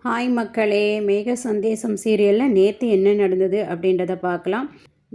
Hi மக்களே, மேக சந்தேசம் சீரியலில் நேற்று என்ன நடந்தது அப்படின்றத பார்க்கலாம்.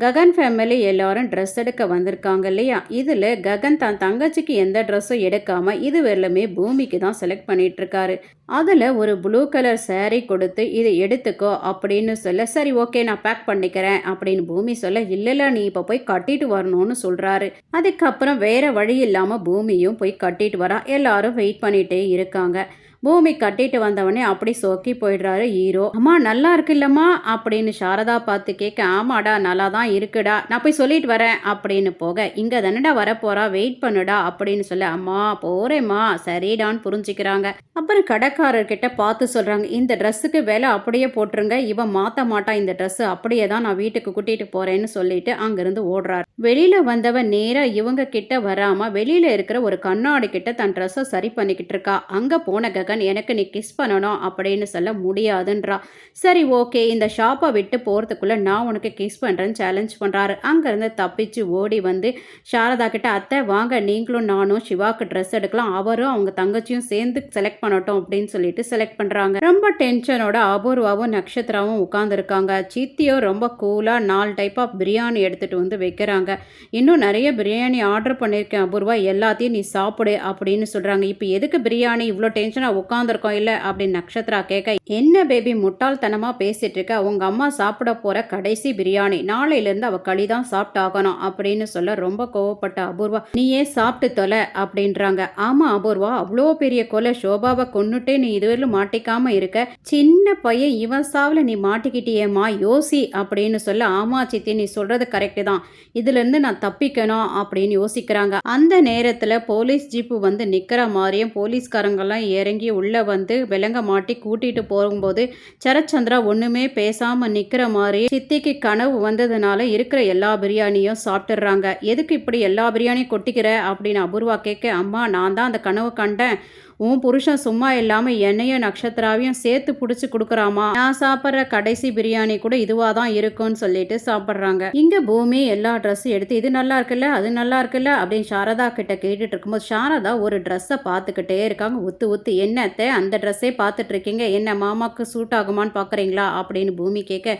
ககன் ஃபேமிலி எல்லாரும் ட்ரெஸ் எடுக்க வந்திருக்காங்க இல்லையா? இதில் ககன் தன் தங்கச்சிக்கு எந்த ட்ரெஸ்ஸும் எடுக்காமல் இது வரலுமே பூமிக்கு தான் செலக்ட் பண்ணிகிட்ருக்காரு. அதில் ஒரு ப்ளூ கலர் சேரீ கொடுத்து இதை எடுத்துக்கோ அப்படின்னு சொல்ல, சரி ஓகே நான் பேக் பண்ணிக்கிறேன் அப்படின்னு பூமி சொல்ல, இல்லை நீ இப்போ போய் கட்டிட்டு வரணும்னு சொல்கிறாரு. அதுக்கப்புறம் வேறு வழி இல்லாமல் பூமியும் போய் கட்டிட்டு வரா. எல்லாரும் வெயிட் பண்ணிகிட்டே இருக்காங்க. பூமி கட்டிட்டு வந்தவொடனே அப்படி சொக்கி போயிடுறாரு ஹீரோ. அம்மா நல்லா இருக்குல்லம்மா அப்படின்னு சாரதா பார்த்து கேட்க, ஆமாடா நல்லா தான் இருக்குடா, நான் போய் சொல்லிட்டு வரேன் அப்படின்னு போக, இங்கே தானடா வரப்போறா, வெயிட் பண்ணுடா அப்படின்னு சொல்ல, அம்மா போகிறேம்மா சரிடான்னு புரிஞ்சுக்கிறாங்க. அப்புறம் கடைக்காரர்கிட்ட பார்த்து சொல்கிறாங்க, இந்த ட்ரெஸ்ஸுக்கு விலை அப்படியே போட்டுருங்க, இவன் மாற்ற மாட்டான், இந்த ட்ரெஸ்ஸு அப்படியே தான் நான் வீட்டுக்கு கூட்டிகிட்டு போகிறேன்னு சொல்லிட்டு அங்கேருந்து ஓடுறாரு. வெளியில் வந்தவன் நேராக இவங்க கிட்ட வராமல் வெளியில் இருக்கிற ஒரு கண்ணாடி கிட்ட தன் ட்ரெஸ்ஸை சரி பண்ணிக்கிட்டு இருக்கா. அங்கே போன ககன், எனக்கு நீ கிஸ் பண்ணணும் அப்படின்னு சொல்ல முடியாதுன்றா. சரி ஓகே, இந்த ஷாப்பை விட்டு போகிறதுக்குள்ளே நான் உனக்கு கிஸ் பண்ணுறேன்னு சேலஞ்ச் பண்ணுறாரு. அங்கேருந்து தப்பிச்சு ஓடி வந்து சாரதா கிட்ட, அத்தை வாங்க நீங்களும் நானும் சிவாவுக்கு ட்ரெஸ் எடுக்கலாம், அவரும் அவங்க தங்கச்சியும் சேர்ந்து செலக்ட் பண்ணட்டும் அப்படின்னு சொல்லிட்டு செலக்ட் பண்ணுறாங்க. ரொம்ப டென்ஷனோட அபூர்வாவும் நட்சத்திராவும் உட்காந்துருக்காங்க. சித்தியோ ரொம்ப கூலாக 4 டைப் ஆஃப் பிரியாணி எடுத்துகிட்டு வந்து வைக்கிறாங்க. இன்னும் நிறைய பிரியாணி ஆர்டர் பண்ணியிருக்கேன் அபூர்வா, எல்லாத்தையும் நீ சாப்பிடு அப்படின்னு சொல்கிறாங்க. இப்போ எதுக்கு பிரியாணி, இவ்வளோ டென்ஷனாக உட்காந்துருக்கோம் இல்லை அப்படின்னு நட்சத்திரா கேட்க, என்ன பேபி முட்டாள்தனமாக பேசிகிட்டு இருக்க, உங்கள் அம்மா சாப்பிட போகிற கடைசி பிரியாணி, நாளையிலேருந்து அவள் களி தான் சாப்பிட்டாகணும் அப்படின்னு சொல்ல ரொம்ப கோவப்பட்ட அபூர்வா, நீயே சாப்பிட்டு தொலை அப்படின்றாங்க. ஆமாம் அபூர்வா, அவ்வளோ பெரிய கொலை, சோபாவை கொன்னுட்டே நீ இதுவரையிலும் மாட்டிக்காமல் இருக்க, சின்ன பையன் இவன் சாவில் நீ மாட்டிக்கிட்டியேம்மா, யோசி அப்படின்னு சொல்ல, ஆமா சித்தி நீ சொல்கிறது கரெக்டு தான், இதுலேருந்து நான் தப்பிக்கணும் அப்படின்னு யோசிக்கிறாங்க. அந்த நேரத்தில் போலீஸ் ஜீப்பு வந்து நிற்கிற மாதிரியும் போலீஸ்காரங்கெல்லாம் இறங்கி உள்ளே வந்து விலங்க மாட்டி கூட்டிகிட்டு போகும்போது சரச்சந்திரா ஒன்றுமே பேசாமல் நிற்கிற மாதிரி சித்திக்கு கனவு வந்ததுனால இருக்கிற எல்லா பிரியாணியும் சாப்பிட்டுடுறாங்க. எதுக்கு இப்படி எல்லா பிரியாணியும் கொட்டிக்கிற அப்படின்னு அபூர்வா கேட்க, அம்மா நான் தான் அந்த கனவு கண்டேன், உன் புருஷன் சும்மா இல்லாமல் என்னையும் நட்சத்திராவையும் சேர்த்து பிடிச்சி கொடுக்குறாமா, நான் சாப்பிட்ற கடைசி பிரியாணி கூட இதுவாக தான் இருக்கும்னு சொல்லிட்டு சாப்பிட்றாங்க. இங்கே பூமி எல்லா ட்ரெஸ்ஸும் எடுத்து இது நல்லா இருக்குல்ல அது நல்லா இருக்குல்ல அப்படின்னு சாரதா கிட்ட கேட்டுட்டு இருக்கும்போது சாரதா ஒரு ட்ரெஸ்ஸை பார்த்துக்கிட்டே இருக்காங்க. ஒத்து என்னத்தை அந்த ட்ரெஸ்ஸே பார்த்துட்டு இருக்கீங்க, என்ன மாமாவுக்கு சூட் ஆகுமான்னு பார்க்குறீங்களா அப்படின்னு பூமி கேட்க,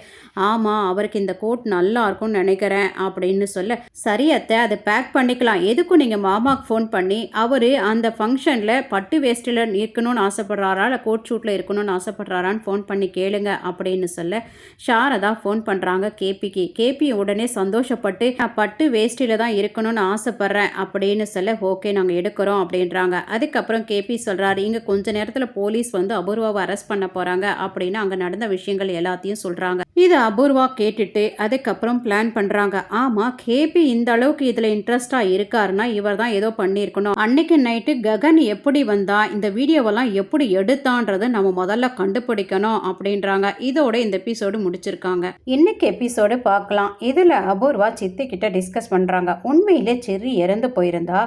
ஆமாம் அவருக்கு இந்த கோட் நல்லா இருக்கும்னு நினைக்கிறேன் அப்படின்னு சொல்ல, சரி அத்தை அதை பேக் பண்ணிக்கலாம், எதுக்கும் நீங்கள் மாமாவுக்கு ஃபோன் பண்ணி அவர் அந்த ஃபங்க்ஷனில் பட்டு வேஸ்டில் இருக்கணும்னு ஆசைப்படுறாரா இல்லை கோட் ஷூட்டில் இருக்கணும்னு ஆசைப்படுறாரான்னு ஃபோன் பண்ணி கேளுங்க அப்படின்னு சொல்ல, சாரதா ஃபோன் பண்ணுறாங்க கேபிக்கு. கேபி உடனே சந்தோஷப்பட்டு, நான் பட்டு வேஸ்டில் தான் இருக்கணும்னு ஆசைப்பட்றேன் அப்படின்னு சொல்ல, ஓகே நாங்கள் எடுக்கிறோம் அப்படின்றாங்க. அதுக்கப்புறம் கேபி சொல்கிறாரு, இங்கே கொஞ்ச நேரத்தில் போலீஸ் வந்து அபூர்வாவை அரெஸ்ட் பண்ண போகிறாங்க அப்படின்னு அங்கே நடந்த விஷயங்கள் எல்லாத்தையும் சொல்கிறாங்க. இது அபூர்வா கேட்டுட்டு அதுக்கப்புறம் பிளான் பண்ணுறாங்க. ஆமாம் கேபி இந்த அளவுக்கு இதில் இன்ட்ரெஸ்டாக இருக்காருன்னா இவர் தான் ஏதோ பண்ணியிருக்கணும். அன்னைக்கு நைட்டு ககன் எப்படி வந்தா, இந்த வீடியோவெல்லாம் எப்படி எடுத்தான்றதை நம்ம முதல்ல கண்டுபிடிக்கணும் அப்படின்றாங்க. இதோட இந்த எபிசோடு முடிச்சிருக்காங்க. இன்னைக்கு எபிசோடு பார்க்கலாம். இதில் அபூர்வா சித்தி கிட்ட டிஸ்கஸ் பண்ணுறாங்க. உண்மையிலே செர்ரி இறந்து போயிருந்தா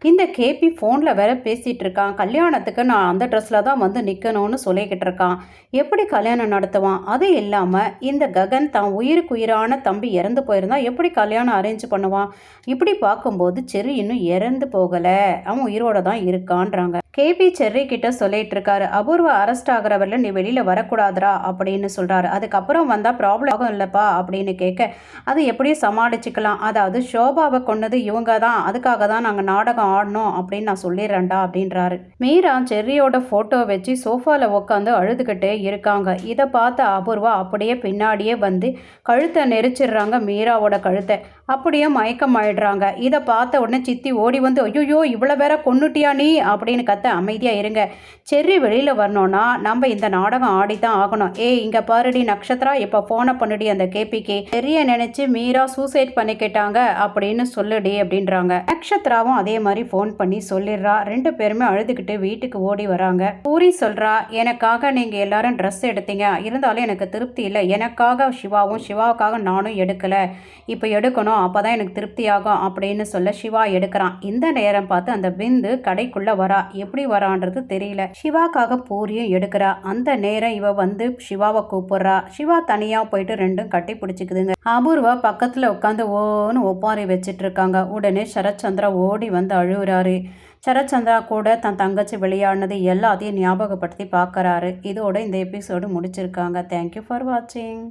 இந்த கேபி ஃபோனில் வேற பேசிகிட்டு இருக்கான், கல்யாணத்துக்கு நான் அந்த ட்ரெஸ்ஸில் தான் வந்து நிற்கணும்னு சொல்லிக்கிட்டு இருக்கான், எப்படி கல்யாணம் நடத்துவான், அது இல்லாமல் இந்த ககன் தான் உயிருக்கு உயிரான தம்பி இறந்து போயிருந்தா எப்படி கல்யாணம் அரேஞ்ச் பண்ணுவான், இப்படி பார்க்கும்போது செர்ரி இன்னும் இறந்து போகலை, அவன் உயிரோட தான் இருக்கான்றாங்க. கேபி செர்ரி கிட்ட சொல்லிட்டு இருக்காரு, அபூர்வா அரெஸ்ட் ஆகிறவரில் நீ வெளியில் வரக்கூடாதுரா அப்படின்னு சொல்கிறாரு. அதுக்கப்புறம் வந்தால் ப்ராப்ளம் ஆகும் இல்லைப்பா அப்படின்னு கேட்க, அது எப்படியும் சமாளிச்சுக்கலாம், அதாவது ஷோபாவை கொண்டது இவங்க தான், அதுக்காக தான் நாங்கள் நாடகம் ஆடணும் அப்படின்னு நான் சொல்லிடுறேன்டா அப்படின்றாரு. மீரா செர்ரியோட ஃபோட்டோ வச்சு சோஃபாவில் உட்காந்து அழுதுகிட்டே இருக்காங்க. இதை பார்த்த அபூர்வா அப்படியே பின்னாடியே வந்து கழுத்தை நெரிச்சிடுறாங்க, மீராவோட கழுத்தை. அப்படியே மயக்கம் ஆயிடுறாங்க. இதை பார்த்த உடனே சித்தி ஓடி வந்து, ஐயோ இவ்வளோ வேற கொன்னுட்டியா நீ அப்படின்னு கத்த, அமைதியாக இருங்க, செர்ரி வெளியில் வரணும்னா நம்ம இந்த நாடகம் ஆடித்தான் ஆகணும், இங்கே பாருடி நட்சத்திரா இப்போ ஃபோனை பண்ணுடி அந்த கேபிக்கு, செர்ரியை நினச்சி மீரா சூசைட் பண்ணிக்கிட்டாங்க அப்படின்னு சொல்லுடி அப்படின்றாங்க. நட்சத்திராவும் அதே மாதிரி ஃபோன் பண்ணி சொல்லிடுறா. 2 பேருமே அழுதுகிட்டு வீட்டுக்கு ஓடி வராங்க. பூரி சொல்கிறா, எனக்காக நீங்கள் எல்லாரும் ட்ரெஸ் எடுத்தீங்க, இருந்தாலும் எனக்கு திருப்தி இல்லை, எனக்காக சிவாவும் சிவாவுக்காக நானும் எடுக்கலை, இப்போ எடுக்கணும், அப்போ தான் எனக்கு திருப்தி ஆகும் அப்படின்னு சொல்ல சிவா எடுக்கிறான். இந்த நேரம் பார்த்து அந்த பிந்து கடைக்குள்ளே வரா. எப்படி வரான்றது தெரியல. சிவாக்காக பூரியும் எடுக்கிறா. அந்த நேரம் இவ வந்து சிவாவை கூப்பிடுறா. சிவா தனியாக போயிட்டு ரெண்டும் கட்டி பிடிச்சிக்குதுங்க. அபூர்வா பக்கத்தில் உட்காந்து ஓன்னு ஒப்பாரி வச்சிட்டு இருக்காங்க. உடனே சரச்சந்திரா ஓடி வந்து அழுகுறாரு. சரத்சந்திரா கூட தன் தங்கச்சி விளையாடினது எல்லாத்தையும் ஞாபகப்படுத்தி பார்க்குறாரு. இதோட இந்த எபிசோடு முடிச்சிருக்காங்க. தேங்க்யூ ஃபார் வாட்சிங்.